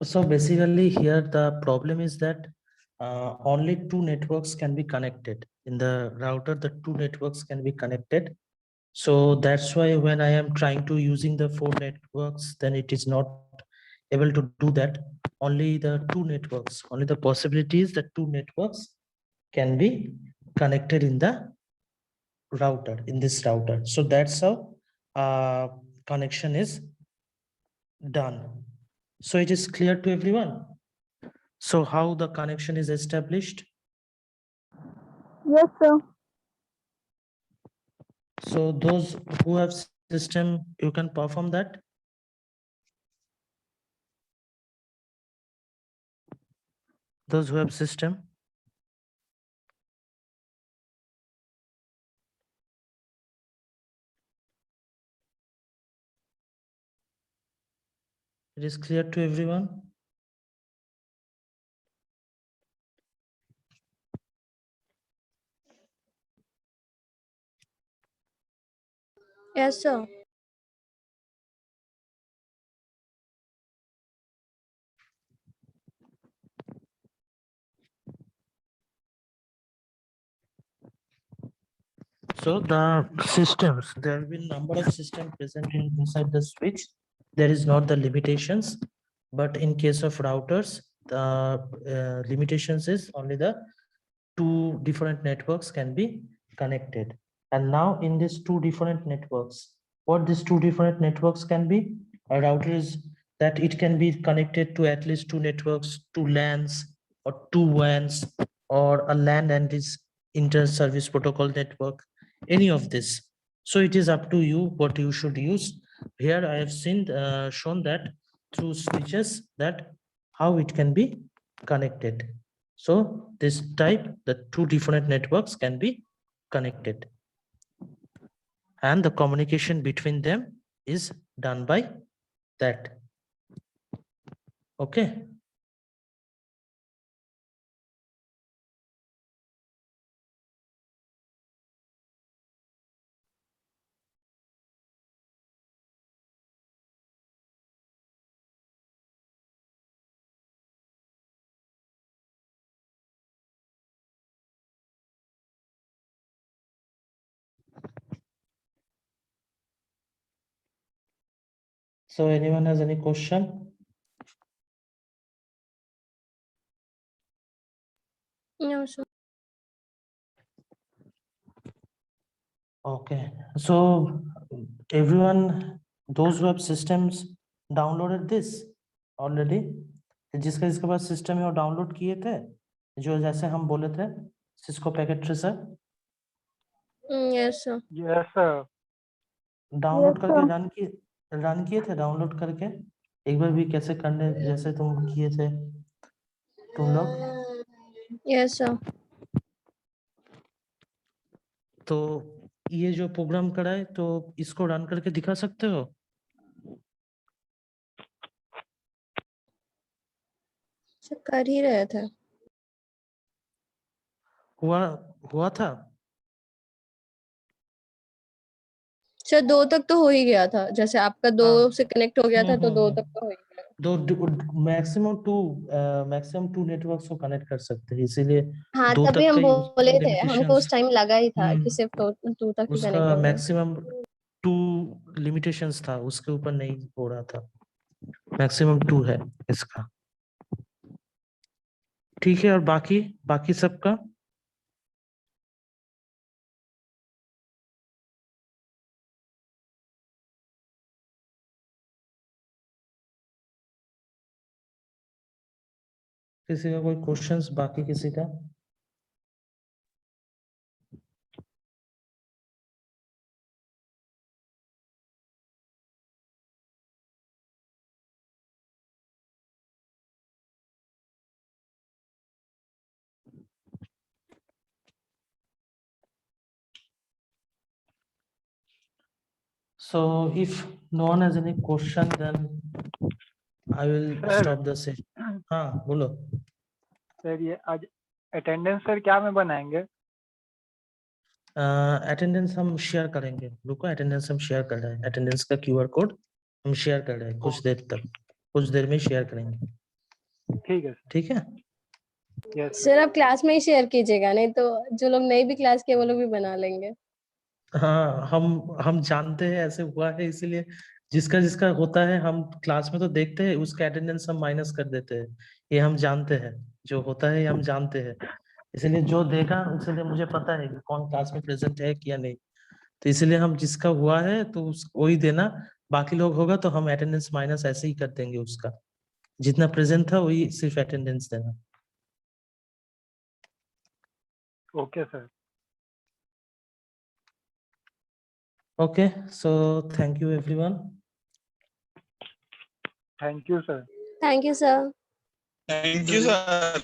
So basically here the problem is that only two networks can be connected in the router. The two networks can be connected. So that's why when I am trying to using the four networks, then it is not able to do that. Only the two networks, only the possibility is that two networks can be connected in the router, in this router. So that's how connection is done. So it is clear to everyone. So how the connection is established? Yes, sir. So those who have system, you can perform that. Those who have system. It is clear to everyone. Yes, sir. So the systems, there have been number of systems present inside the switch. There is not the limitations, but in case of routers, the limitations is only the two different networks can be connected. And now in these two different networks, what these two different networks can be? A router is that it can be connected to at least two networks, two LANs or two WANs, or a LAN and its inter-service protocol network, any of this. So it is up to you what you should use. Here I have seen shown that through switches that how it can be connected. So this type, the two different networks can be connected. And the communication between them is done by that. Okay. So anyone has any question? No, sir. Okay. So everyone, those who have systems downloaded this already, जिसका इसके बाद system है वो download किए थे, जो जैसे हम बोले थे Cisco packet tracer Yes, sir. Yes, sir. Download Yes, करके sir. रन किए थे, डाउनलोड करके एक बार भी कैसे करने जैसे तुम किए थे तुम लोग, Yes, sir. तो ये जो प्रोग्राम करा है तो इसको रन करके दिखा सकते हो? सर कर ही रहे थे। हुआ हुआ था? सर 2 तक तो हो ही गया था, जैसे आपका 2 हाँ। से कनेक्ट हो गया था तो 2 तक तो हो ही गया। दो मैक्सिमम टू नेटवर्क्स को कनेक्ट कर सकते हैं, इसीलिए हाँ, दो तभी तक हम का बोले थे, हमको लिमिटेशंस, उस टाइम लगा ही था कि सिर्फ 2 तक ही कनेक्ट उसका होंगे। मैक्सिमम टू लिमिटेशंस था, उसके ऊपर नहीं हो रहा था, मैक्सिमम टू है इसका। ठीक है, और बाकी बाकी सबका किसी का कोई क्वेश्चंस, बाकी किसी का? So if no one has any question, then I will Sir. stop the session. हाँ बोलो। सर ये आज अटेंडेंस सर क्या में बनाएंगे? अटेंडेंस हम शेयर करेंगे, रुको, अटेंडेंस हम शेयर कर रहे हैं, अटेंडेंस का क्यूआर कोड हम शेयर कर रहे हैं कुछ देर तक, कुछ देर में शेयर करेंगे। ठीक है ठीक है। यस सर आप क्लास में ही शेयर कीजिएगा, नहीं तो जो लोग नहीं भी क्लास किए वो लोग भी बना लेंगे। हाँ, हम जानते हैं ऐसे हुआ है, इसीलिए जिसका जिसका होता है हम क्लास में तो देखते हैं, उसका अटेंडेंस हम माइनस कर देते हैं। ये हम जानते हैं, जो होता है ये हम जानते हैं। इसलिए जो देगा, इसलिए मुझे पता है कि कौन क्लास में प्रेजेंट है या नहीं। तो इसलिए हम जिसका हुआ है तो वही देना। बाकी लोग होगा तो हम अटेंडेंस माइनस ऐसे ही कर देंगे उसका। जितना प्रेजेंट था वही सिर्फ अटेंडेंस देना। Okay sir. Okay, so thank you everyone. Thank you sir. Thank you sir. Thank you sir.